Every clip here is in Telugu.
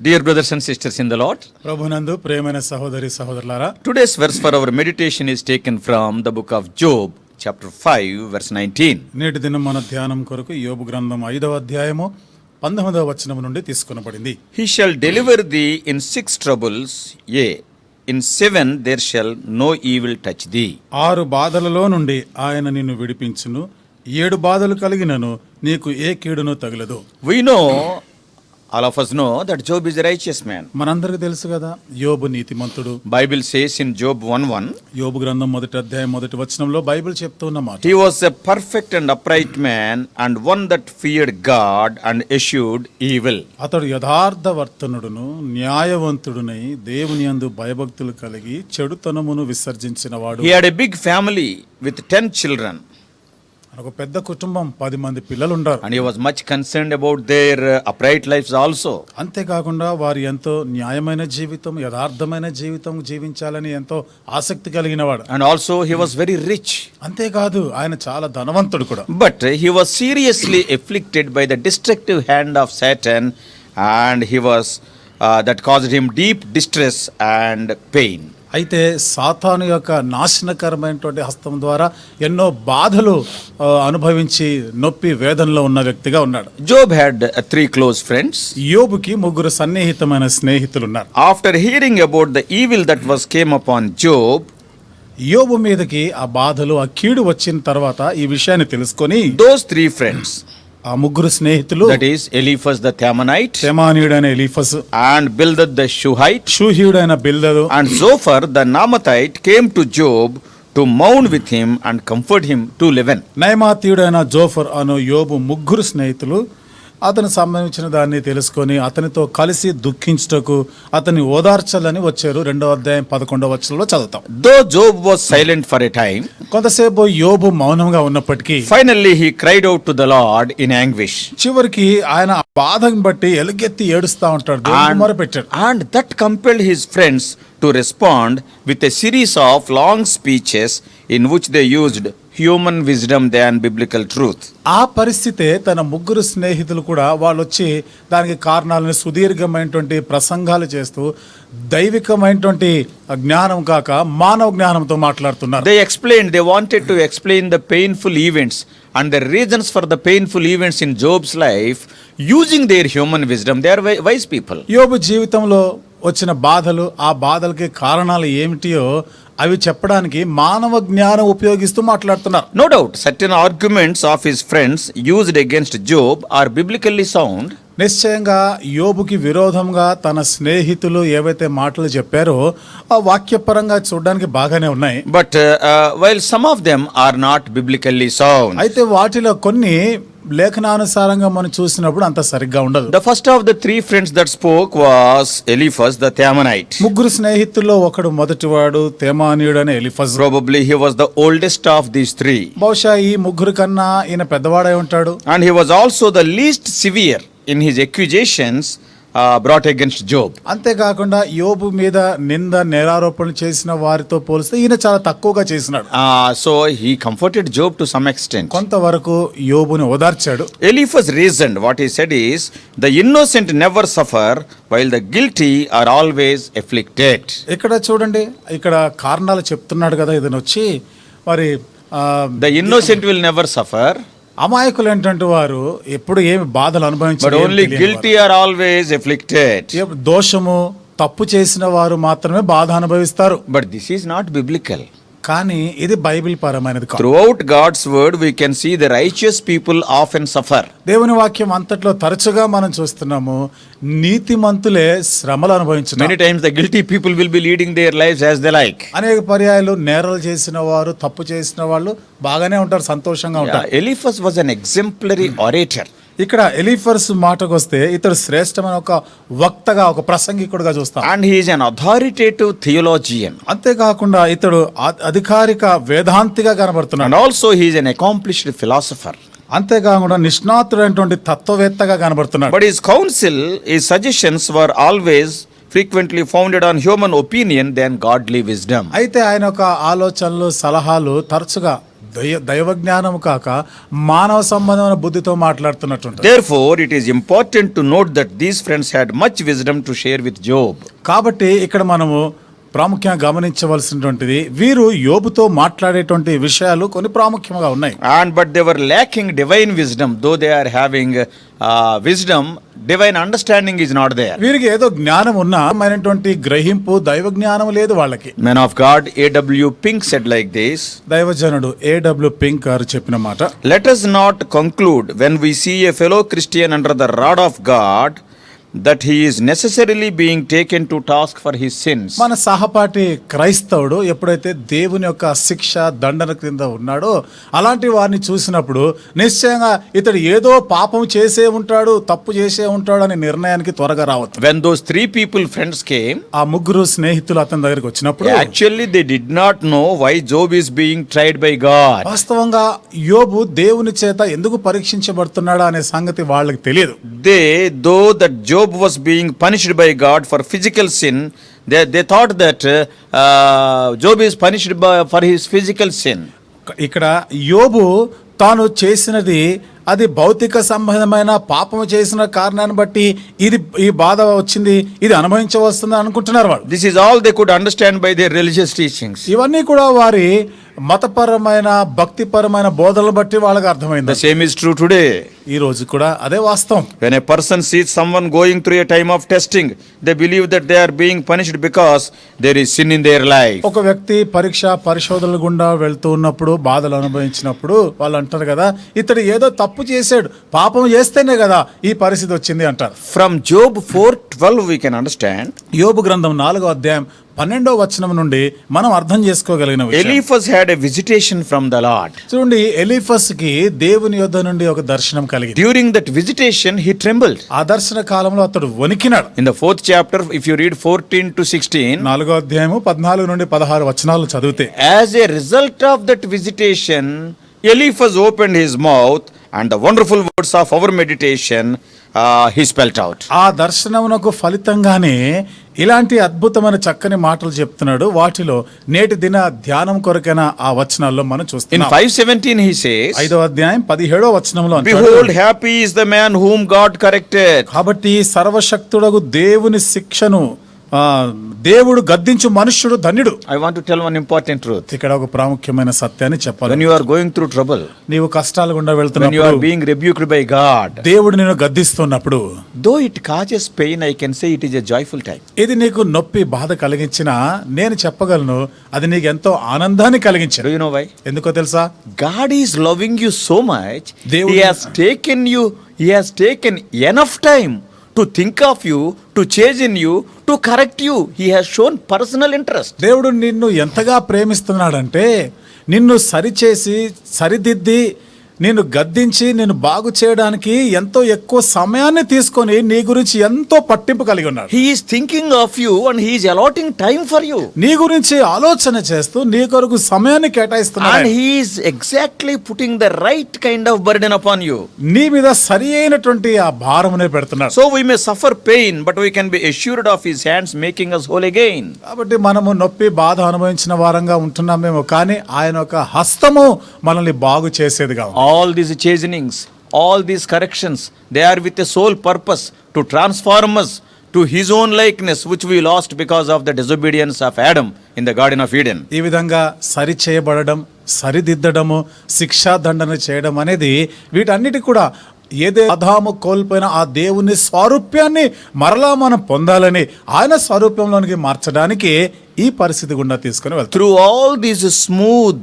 Dear brothers and sisters in the Lord, ప్రభునందు ప్రియమైన సహోదరి సహోదరులారా, today's verse for our meditation is taken from the book of Job, chapter 5, verse 19. నేటి దినం మన ధ్యానం కొరకు యోబు గ్రంథం 5వ అధ్యాయము 19వ వచనం నుండి తీసుకొనబడింది. He shall deliver thee in 6 troubles, yea, in 7 there shall no evil touch thee. 6 బాధలలో నుండి ఆయన నిన్ను విడిపించును, 7 బాధలు కలిగినను నీకు ఏ కీడును తగలదు. We know, all of us know that Job is a righteous man. మనందరికీ తెలుసు కదా, యోబు నీతిమంతుడు. Bible says in Job 1:1, యోబు గ్రంథం 1వ అధ్యాయం 1వ వచనంలో బైబిల్ చెప్తున్న మాట, he was a perfect and upright man and one that feared God and eschewed evil. అతడు యథార్థవర్తనుడును న్యాయవంతుడునై దేవుని యందు భయభక్తులు కలిగి చెడుతనమును విసర్జించినవాడు. He had a big family with 10 children. ఒక పెద్ద కుటుంబం, 10 మంది పిల్లలు ఉన్నారు. And he was much concerned about their upright lives also. అంతేకాకుండా వారు ఎంతో న్యాయమైన జీవితం, యథార్థమైన జీవితం జీవించాలని ఎంతో ఆసక్తి కలిగిన వాడు. And also he was very rich. అంతేకాదు, ఆయన చాలా ధనవంతుడు కూడా. But he was seriously afflicted by the destructive hand of Satan, and he was that caused him deep distress and pain. అయితే సాతాను యొక్క నాశనకరమైనటువంటి హస్తం ద్వారా ఎన్నో బాధలు అనుభవించి నొప్పి వేదనలో ఉన్న వ్యక్తిగా ఉన్నాడు. Job had 3 close friends. యోబుకి 3 సన్నిహితమైన స్నేహితులు ఉన్నారు. After hearing about the evil that was came upon Job, యోబు మీదకి ఆ బాధలు, ఆ కీడు వచ్చిన తర్వాత ఈ విషయాన్ని తెలుసుకొని those 3 friends, ఆ 3 స్నేహితులు, that is Eliphaz the Temanite, తెమానీయుడైన Eliphaz, and Bildad the Shuhite, షూహీయుడైన బిల్దదు, and Zophar the Naamathite came to Job to mourn with him and comfort him to live in. నయమాతీయుడైన జోఫర్ అను యోబు 3 స్నేహితులు అతను సంబంధించిన దాన్ని తెలుసుకొని అతనితో కలిసి దుఃఖించుటకు, అతన్ని ఓదార్చాలని వచ్చారు. 2వ అధ్యాయం 11వ వచనంలో చదువుతాం. Though Job was silent for a time, కొంతసేపు యోబు మౌనంగా ఉన్నప్పటికీ finally he cried out to the Lord in anguish. చివరికి ఆయన బాధను బట్టి ఎలుగెత్తి ఏడుస్తా ఉంటాడు, దేవునికి మొరపెట్టాడు. And that compelled his friends to respond with a series of long speeches in which they used human wisdom than biblical truth. ఆ పరిస్థితే తన 3 స్నేహితులు కూడా వాళ్ళు వచ్చి దానికి కారణాలను సుదీర్ఘమైనటువంటి ప్రసంగాలు చేస్తూ దైవికమైనటువంటి జ్ఞానం కాక మానవ జ్ఞానంతో మాట్లాడుతున్నారు. They wanted to explain the painful events and the reasons for the painful events in Job's life using their human wisdom. They are wise people. యోబు జీవితంలో వచ్చిన బాధలు, ఆ బాధలకి కారణాలు ఏమిటియో అవి చెప్పడానికి మానవ జ్ఞానం ఉపయోగిస్తూ మాట్లాడుతున్నారు. No doubt, certain arguments of his friends used against Job are biblically sound. నిశ్చయంగా యోబుకి విరోధంగా తన స్నేహితులు ఏవైతే మాటలు చెప్పారో ఆ వాక్యపరంగా చూడడానికి బాగానే ఉన్నాయి. But while some of them are not biblically sound. అయితే వాటిలో కొన్ని లేఖనానుసారంగా మనం చూసినప్పుడు అంత సరిగ్గా ఉండదు. The first of the 3 friends that spoke was Eliphaz the Temanite. 3 స్నేహితుల్లో ఒకడు మొదటివాడు తెమానీయుడైన Eliphaz. Probably he was the oldest of these 3. బహుశా ఈ 3 కన్నా ఈయన పెద్దవాడై ఉంటాడు. And he was also the least severe in his accusations brought against Job. అంతేకాకుండా యోబు మీద నింద నేరారోపణలు చేసిన వారితో పోలిస్తే ఈయన చాలా తక్కువగా చేసినాడు. So he comforted Job to some extent. కొంతవరకు యోబుని ఓదార్చాడు. Eliphaz reasoned. What he said is, the innocent never suffer while the guilty are always afflicted. ఇక్కడ చూడండి, ఇక్కడ కారణాలు చెప్తున్నాడు కదా ఇతను వచ్చి, మరి The innocent will never suffer, అమాయకులు ఏంటంటే వారు ఎప్పుడు ఏమి బాధలు అనుభవించారు, but only guilty are always afflicted. దోషము తప్పు చేసిన వారు మాత్రమే బాధ అనుభవిస్తారు. But this is not biblical. కానీ ఇది బైబిల్ పరమైనది కాదు. Throughout God's word we can see the righteous people often suffer. దేవుని వాక్యం అంతట్లో తరచుగా మనం చూస్తున్నాము, నీతిమంతులే శ్రమలు అనుభవించున్నారు. Many times the guilty people will be leading their lives as they like. అనేక పర్యాయాలు నేరాలు చేసిన వారు, తప్పు చేసిన వాళ్ళు బాగానే ఉంటారు, సంతోషంగా ఉంటారు. Eliphaz was an exemplary orator. ఇక్కడ ఎలీఫర్స్ మాటకు వస్తే ఇతడు శ్రేష్టమైన ఒక వక్తగా, ఒక ప్రసంగికుడుగా చూస్తాం. And he is an authoritative theologian. అంతేకాకుండా ఇతడు అధికారిక వేదాంతిగా కనబడుతున్నాడు. And also he is an accomplished philosopher. అంతేకాకుండా నిష్ణాతుడైనటువంటి తత్వవేత్తగా కనబడుతున్నాడు. But his counsel, his suggestions were always frequently founded on human opinion than godly wisdom. అయితే ఆయన యొక్క ఆలోచనలు, సలహాలు తరచుగా దైవ జ్ఞానము కాక మానవ సంబంధమైన బుద్ధితో మాట్లాడుతున్నట్టు. Therefore, it is important to note that these friends had much wisdom to share with Job. కాబట్టి ఇక్కడ మనము ప్రాముఖ్యంగా గమనించవలసినటువంటిది, వీరు యోబుతో మాట్లాడేటువంటి విషయాలు కొన్ని ప్రాముఖ్యంగా ఉన్నాయి. But they were lacking divine wisdom, though they are having wisdom, divine understanding is not there. వీరికి ఏదో జ్ఞానం ఉన్నా మైనటువంటి గ్రహింపు, దైవ జ్ఞానం లేదు వాళ్ళకి. Man of God A.W. Pink said like this. దైవజనుడు A.W. పింక్ గారు చెప్పిన మాట, Let us not conclude when we see a fellow Christian under the rod of God that he is necessarily being taken to task for his sins. మన సహపాఠి క్రైస్తవుడు ఎప్పుడైతే దేవుని యొక్క శిక్ష దండన క్రింద ఉన్నాడో అలాంటి వారిని చూసినప్పుడు నిశ్చయంగా ఇతడు ఏదో పాపం చేసే ఉంటాడు, తప్పు చేసే ఉంటాడు అనే నిర్ణయానికి త్వరగా రావద్దు. When those three people friends came, ఆ ముగ్గురు స్నేహితులు అతని దగ్గరికి వచ్చినప్పుడు actually they did not know why Job is being tried by God. వాస్తవంగా యోబు దేవుని చేత ఎందుకు పరీక్షించబడుతున్నాడా అనే సంగతి వాళ్ళకి తెలియదు. Though that Job was being punished by God for physical sin, they thought that Job is punished for his physical sin. ఇక్కడ యోబు తాను చేసినది అది భౌతిక సంబంధమైన పాపము చేసిన కారణాన్ని బట్టి ఈ బాధ వచ్చింది, ఇది అనుభవించవస్తుంది అనుకుంటున్నారు వాళ్ళు. This is all they could understand by their religious teachings. ఇవన్నీ కూడా వారి మతపరమైన భక్తిపరమైన బోధనలు బట్టి వాళ్ళకి అర్థమైంది. The same is true today. ఈ రోజు కూడా అదే వాస్తవం. When a person sees someone going through a time of testing, they believe that they are being punished because there is sin in their life. ఒక వ్యక్తి పరిశోధనల గుండా వెళ్తూ ఉన్నప్పుడు, బాధలు అనుభవించినప్పుడు వాళ్ళు అంటారు కదా, ఇతడు ఏదో తప్పు చేశాడు, పాపం చేస్తేనే కదా ఈ పరిస్థితి వచ్చింది అంటారు. From Job 4:12 we can understand. యోబు గ్రంథం 4వ అధ్యాయం 12వ వచనం నుండి మనం అర్థం చేసుకోగలిగిన విషయం. Eliphaz had a visitation from the Lord. చూడండి, ఎలీఫస్ కి దేవుని యొద్ద నుండి ఒక దర్శనం కలిగింది. During that visitation he trembled. ఆ దర్శన కాలంలో అతడు వణికినాడు. In the 4th chapter, if you read 14 to 16, 4వ అధ్యాయము 14 నుండి 16 వచనాలు చదివితే, as a result of that visitation, Eliphaz opened his mouth and the wonderful words of our meditation he spelt out. ఆ దర్శనమునకు ఫలితంగానే ఇలాంటి అద్భుతమైన చక్కని మాటలు చెప్తున్నాడు. వాటిలో నేటి దిన ధ్యానం కొరకైన ఆ వచనాల్లో మనం In చూస్తున్నాం. 5:17 he says, 5వ అధ్యాయం 17వ వచనంలో అంటాడు, Behold, happy is the man whom God corrected. కాబట్టి సర్వశక్తుడగు దేవుని శిక్షను దేవుడు గద్దించు మనుష్యుడు ధన్యుడు. I want to tell one important truth. ఇక్కడ ఒక ప్రాముఖ్యమైన సత్యాన్ని చెప్పాలి. When you are going through trouble, నీవు కష్టాల గుండా when you are వెళ్తున్నప్పుడు, being rebuked by God, దేవుడు నిన్ను గద్దిస్తున్నప్పుడు, though it causes pain, I can say it is a joyful time. ఇది నీకు నొప్పి బాధ కలిగించినా నేను చెప్పగలను అది నీకు ఎంతో ఆనందాన్ని Do కలిగించను. you know why? ఎందుకో తెలుసా? God is loving you so much. దేవుడు- He has taken enough time to think of you, to chasten you, to correct you. He has shown personal interest. దేవుడు నిన్ను ఎంతగా ప్రేమిస్తున్నాడంటే నిన్ను సరిచేసి సరిదిద్ది నిన్ను గద్దించి నిన్ను బాగు చేయడానికి ఎంతో ఎక్కువ సమయాన్ని తీసుకొని నీ గురించి ఎంతో పట్టింపు కలిగి ఉన్నాడు. He is thinking of you and he is allotting time for you. నీ గురించి ఆలోచన చేస్తూ నీ కొరకు సమయాన్ని And కేటాయిస్తున్నాడు. he is exactly putting the right kind of burden upon you. నీ మీద సరి అయినటువంటి ఆ భారమునే పెడుతున్నాడు. So we may suffer pain, but we can be assured of his hands making us whole again. కాబట్టి మనము నొప్పి బాధ అనుభవించిన వారంగా ఉంటున్నామేమో, కానీ ఆయన యొక్క హస్తము మనల్ని బాగు చేసేదిగా ఉంది. All these chastenings, all these corrections, they are with a sole purpose to transform us to his own likeness, which we lost because of the disobedience of Adam in the Garden of Eden. ఈ విధంగా సరి చేయబడడం, సరిదిద్దడము, శిక్షా దండన చేయడం అనేది వీటన్నిటి కూడా ఏదే ఆదాము కోల్పోయిన ఆ దేవుని స్వారూప్యాన్ని మరలా మనం పొందాలని, ఆయన స్వరూపంలోనికి మార్చడానికి ఈ పరిస్థితి గుండా తీసుకొని వెళ్తాం. Through all these smooth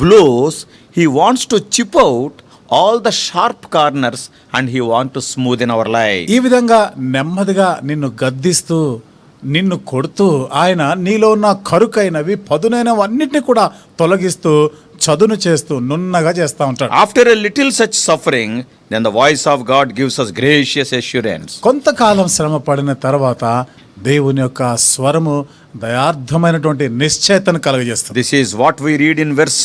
blows, he wants to chip out all the sharp corners and he wants to smoothen our life. ఈ విధంగా నెమ్మదిగా నిన్ను గద్దిస్తూ నిన్ను కొడుతూ ఆయన నీలో ఉన్న కరుకైనవి పదునైనవన్నిటిని కూడా తొలగిస్తూ చదును చేస్తూ నున్నగా చేస్తూ ఉంటాడు. After a little such suffering, then the voice of God gives us gracious assurance. కొంతకాలం శ్రమ పడిన తర్వాత దేవుని యొక్క స్వరము దయార్థమైనటువంటి నిశ్చయతను కలుగజేస్తుంది. This is what we read in verse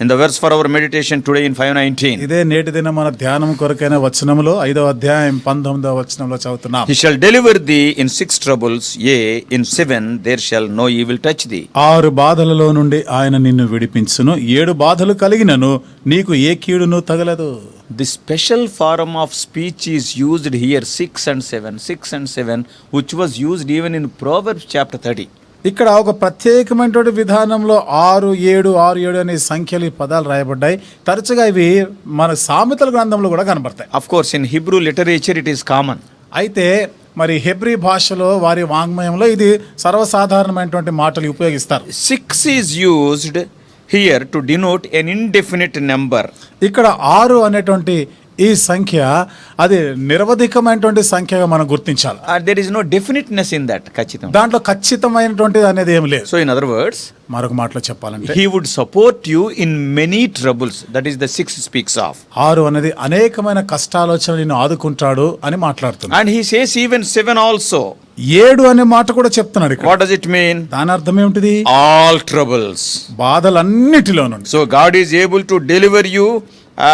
In the verse for our meditation today in 5:19. ఇదే నేటి దిన మన ధ్యానం కొరకైన వచనములో 5వ అధ్యాయం 19వ వచనంలో చదువుతున్నాం. He shall deliver thee in 6 troubles, yea, in 7 there shall no evil touch thee. 6 బాధలలో నుండి ఆయన నిన్ను విడిపించును, 7 బాధలు కలిగినను నీకు ఏ కీడును తగలదు. The special form of speech is used here 6 and 7, which was used even in Proverbs chapter 30. ఇక్కడ ఒక ప్రత్యేకమైనటువంటి విధానంలో 6, 7, 6, 7 అనే సంఖ్యలు ఈ పదాలు రాయబడ్డాయి. తరచుగా ఇవి మన సామెతల గ్రంథంలో కూడా కనబడతాయి. Of course, in Hebrew literature it is common. అయితే మరి హెబ్రీ భాషలో వారి వాంగ్మయంలో ఇది సర్వసాధారణమైనటువంటి మాటలు ఉపయోగిస్తారు. 6 is used here to denote an indefinite number. ఇక్కడ 6 అనేటువంటి ఈ సంఖ్య అది నిరవధికమైనటువంటి సంఖ్యగా మనం గుర్తించాలి. There is no definiteness in that, ఖచ్చితం. దాంట్లో ఖచ్చితమైనటువంటిది అనేది ఏం లేదు. So in other words, మరొక మాటలో చెప్పాలంటే he would support you in many troubles. That is the 6 speaks of. 6 అనేది అనేకమైన కష్టాలు వచ్చిన నిన్ను ఆదుకుంటాడు అని మాట్లాడుతున్నాడు. And he says even 7 also. 7 అనే మాట కూడా చెప్తున్నాడు ఇక్కడ. What does it mean? దాని అర్థం ఏమిటిది? All troubles. బాధలన్నిటిలో నుండి. So God is able to deliver you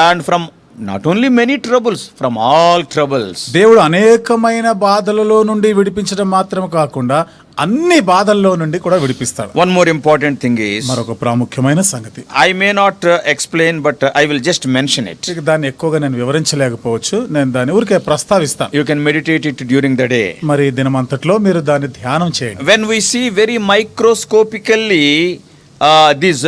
and from not only many troubles, from all troubles. దేవుడు అనేకమైన బాధలలో నుండి విడిపించడం మాత్రం కాకుండా అన్ని బాధల్లో నుండి కూడా విడిపిస్తాడు. One more important thing is, మరొక ప్రాముఖ్యమైన సంగతి, I may not explain, but I will just mention it. దాన్ని ఎక్కువగా నేను వివరించలేకపోవచ్చు, నేను దాన్ని ఊరికే ప్రస్తావిస్తాను. You can meditate it during the day. మరి దినమంతట్లో మీరు దాన్ని ధ్యానం చేయండి. When we see very microscopically these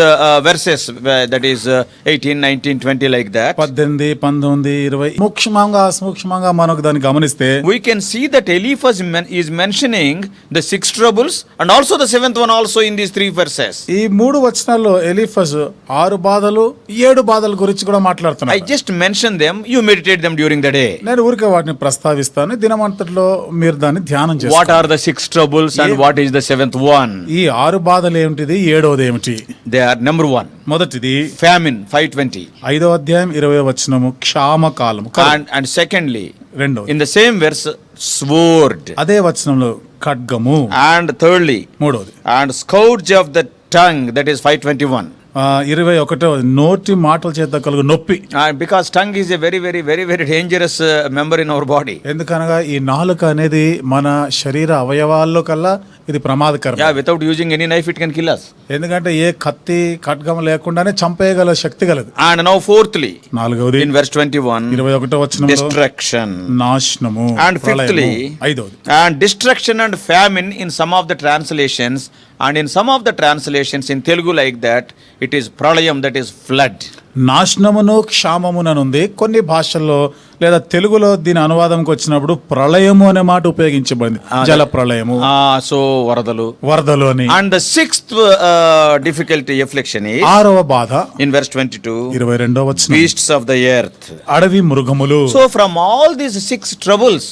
verses, that is 18, 19, 20 like that, 18, 19, 20 సూక్ష్మంగా మనకు దాన్ని గమనిస్తే we can see that Eliphaz is mentioning the 6 troubles and also the 7th one also in these 3 verses. ఈ 3 వచనాల్లో ఎలీఫజ్ 6 బాధలు 7 బాధల గురించి కూడా I మాట్లాడుతున్నాడు. just mention them, you meditate them during the day. నేను ఊరికే వాటిని ప్రస్తావిస్తాను, దినమంతట్లో మీరు దాన్ని ధ్యానం What చేస్తారు. are the 6 troubles and what is the 7th one? ఈ 6 బాధలు ఏమిటిది, 7వది ఏమిటి? They are number 1, మొదటిది famine, 5:20. 5వ అధ్యాయం 20వ వచనము క్షామకాలము. And secondly, రెండవది in the same verse, sword. అదే వచనంలో ఖడ్గము. And thirdly, మూడవది and scourge of the tongue, that is 5:21. 21వ నోటి మాటల చేత కలుగు నొప్పి. Because tongue is a very, very, very, very dangerous member in our body. ఎందుకనగా ఈ నాలుక అనేది మన శరీర అవయవాల్లో కల్లా ఇది ప్రమాదకరం. Yeah, without using any knife, it can kill us. ఎందుకంటే ఏ కత్తి ఖడ్గం లేకుండానే చంపేయగల శక్తి గలది. And now fourthly, నాలుగవది in verse 21, 21వ వచనంలో destruction. నాశనము. And fifthly, ఐదవది and destruction and famine in some of the translations, and in some of the translations in Telugu like that, it is pralayam, that is flood. నాశనమును క్షామముననుంది. కొన్ని భాషల్లో లేదా తెలుగులో దీని అనువాదంకి వచ్చినప్పుడు ప్రళయము అనే మాట ఉపయోగించబడింది. జల ప్రళయము, So వరదలు అని. And the 6th difficulty affliction is 6వ బాధ in verse 22, 22వ వచనం, beasts of the earth. అడవి మృగములు. So from all these 6 troubles,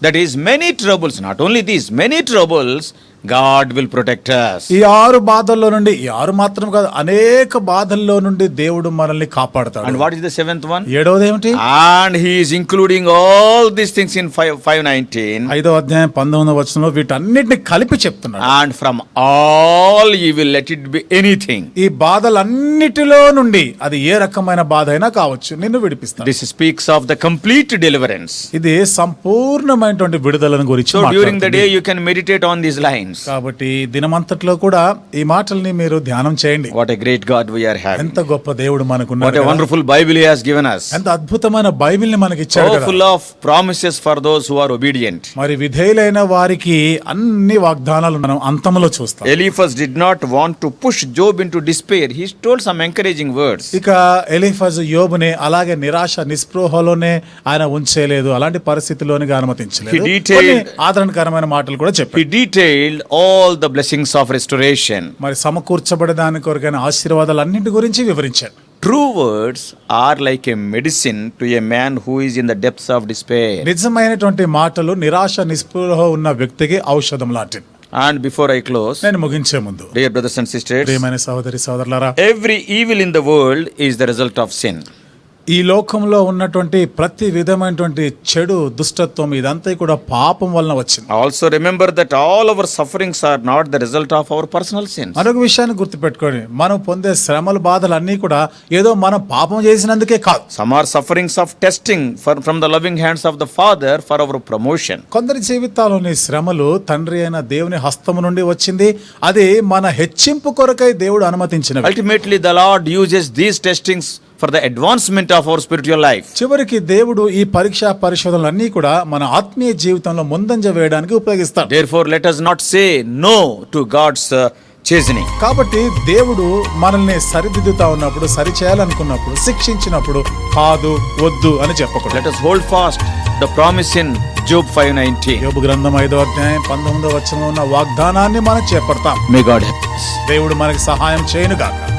that is many troubles, not only these, many troubles, God will protect us. ఈ 6 బాధల్లో నుండి, ఈ 6 మాత్రం కాదు, అనేక బాధల్లో నుండి దేవుడు మనల్ని కాపాడతాడు. And what is the 7th one? 7వది ఏమిటి? And he is including all these things in 5:19. 5వ అధ్యాయం 19వ వచనంలో వీటన్నిటిని కలిపి చెప్తున్నాడు. And from all evil, let it be anything. ఈ బాధలన్నిటిలో నుండి అది ఏ రకమైన బాధ అయినా కావచ్చు, నిన్ను విడిపిస్తాడు. This speaks of the complete deliverance. ఇది సంపూర్ణమైనటువంటి విడుదలను గురించి So during the మాట్లాడుతుంది. day you can meditate on these lines. కాబట్టి దినమంతట్లో కూడా ఈ మాటల్ని మీరు ధ్యానం చేయండి. What a great God we are having. ఎంత గొప్ప దేవుడు What మనకున్నాడు a కదా. wonderful Bible he has given us. ఎంత అద్భుతమైన బైబిల్ని మనకి ఇచ్చాడు So కదా. full of promises for those who are obedient. మరి విధేయులైన వారికి అన్ని వాగ్దానాలు మనం అంతంలో చూస్తాం. Eliphaz did not want to push Job into despair. He told some encouraging words. ఇక ఎలీఫజ్ యోబుని అలాగే నిరాశ నిస్పృహలోనే ఆయన ఉంచేలేదు, అలాంటి పరిస్థితిలోనికి అనుమతించలేదు. He detailed- కొన్ని ఆదరణకరమైన మాటలు కూడా చెప్పాడు. He detailed all the blessings of restoration. మరి సమకూర్చబడే దాని కొరకైన ఆశీర్వాదాలు అన్నింటి గురించి వివరించాడు. True words are like a medicine to a man who is in the depths of despair. నిజమైనటువంటి మాటలు నిరాశ నిస్పృహ ఉన్న వ్యక్తికి ఔషధం లాంటిది. And before I close, నేను ముగించే ముందు dear brothers and sisters, ప్రియమైన సహోదరి సహోదరులారా, every evil in the world is the result of sin. ఈ లోకంలో ఉన్నటువంటి ప్రతి విధమైనటువంటి చెడు దుష్టత్వం ఇదంతా కూడా పాపం వలన వచ్చింది. Also remember that all our sufferings are not the result of our personal sins. మరొక విషయాన్ని గుర్తుపెట్టుకోండి, మనం పొందే శ్రమలు బాధలు అన్నీ కూడా ఏదో మనం పాపం చేసినందుకే కాదు. Some are sufferings of testing from the loving hands of the Father for our promotion. కొందరి జీవితాల్లోని శ్రమలు తండ్రి అయిన దేవుని హస్తము నుండి వచ్చింది, అది మన హెచ్చింపు కొరకై దేవుడు అనుమతించినవి. Ultimately, the Lord uses these testings for the advancement of our spiritual life. చివరికి దేవుడు ఈ పరీక్షా పరిశోధనలన్నీ కూడా మన ఆత్మీయ జీవితంలో ముందంజ వేయడానికి ఉపయోగిస్తాడు. Therefore, let us not say no to God's chastening. కాబట్టి దేవుడు మనల్ని సరిదిద్దుతా ఉన్నప్పుడు, సరి చేయాలనుకున్నప్పుడు, శిక్షించినప్పుడు కాదు వద్దు అని చెప్పకూడదు. Let us hold fast the promise in Job 5:19. యోబు గ్రంథం 5వ అధ్యాయం 19వ వచనంలో ఉన్న వాగ్దానాన్ని మనం చేపడతాం. May God help us. దేవుడు మనకి సహాయం చేయనుగాక.